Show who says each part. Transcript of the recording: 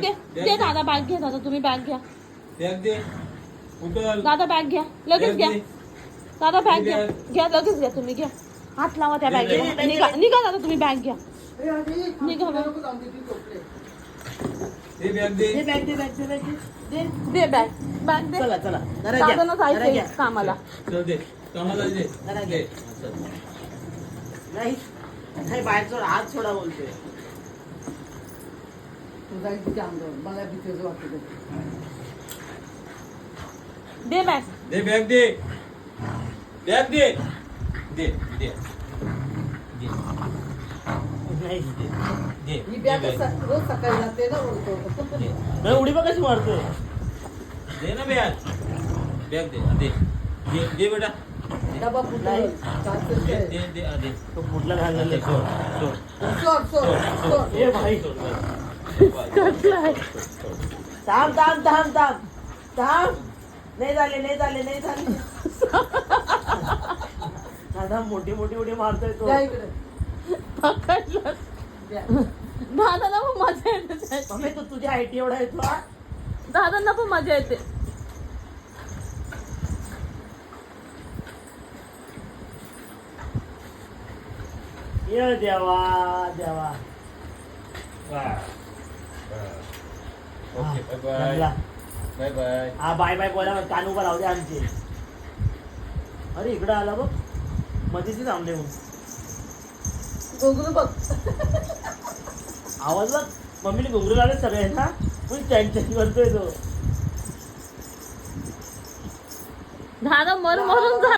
Speaker 1: Bag दे दे दादा, bag घ्या दादा, तुम्ही बॅग घ्या.
Speaker 2: बॅग दे. उचल.
Speaker 1: दादा बॅग घ्या, लगेच घ्या.
Speaker 2: दे.
Speaker 1: दादा बॅग घ्या, घ्या लगेच घ्या, तुम्ही घ्या. हात लावा त्या बॅगेला. निघा निघा दादा, तुम्ही बॅग घ्या. निघा बॅग.
Speaker 2: दे बॅग दे.
Speaker 3: दे बॅग, दे बॅग, दे बॅग, दे.
Speaker 1: दे बॅग, बॅग दे.
Speaker 3: चला चला जरा घ्या,
Speaker 1: दादांना
Speaker 3: जरा
Speaker 1: जायचंय
Speaker 3: घ्या.
Speaker 1: कामाला.
Speaker 2: चल दे. कामाला दे.
Speaker 3: जरा
Speaker 2: दे.
Speaker 3: घे. नाही नाही, बाहेर सोड, हात सोडा बोलतोय.
Speaker 4: मला भीतीच वाटत.
Speaker 1: दे बॅग.
Speaker 2: दे बॅग दे. बॅग दे. दे दे. दे.
Speaker 3: नाही
Speaker 2: दे.
Speaker 4: ही
Speaker 2: दे
Speaker 4: बॅग
Speaker 2: बॅग.
Speaker 4: रोज सकाळी जाते ना उडतो.
Speaker 2: दे.
Speaker 3: नाही, उडी बघ कशी मारतोय.
Speaker 2: दे ना बॅग. बॅग दे. दे. दे दे बेटा.
Speaker 4: डबा फुटला.
Speaker 2: दे दे दे दे.
Speaker 3: तो फुटला घालला
Speaker 2: सोड सोड.
Speaker 4: सोड सोड सोड.
Speaker 3: ए भाई,
Speaker 1: कसलाय?
Speaker 3: थांब थांब थांब थांब थांब. नाही झाले, नाही झाले, नाही झाले. दादा मोठी मोठी उडी मारतोय तो.
Speaker 4: द्या इकडे.
Speaker 1: पकडलं.
Speaker 4: द्या.
Speaker 1: दादांना पण मजा येते त्याची.
Speaker 3: मम्मी तू तुझ्या आयटी एवढा येतो हा?
Speaker 1: दादांना पण मजा येते.
Speaker 3: ये देवा देवा.
Speaker 2: Okay bye bye.
Speaker 3: जमला.
Speaker 2: Bye bye.
Speaker 3: हा बाय बाय बोला, कान उभा राहू दे आमचे. अरे इकडं आला बघ, मध्येच थांबले म्हणून.
Speaker 4: घुंगरू बघ.
Speaker 3: आवाज बघ, मम्मीने घुंगरू लावले सगळ्यांना, पण टेन्शन करतोय तो.
Speaker 1: दादा मर मरून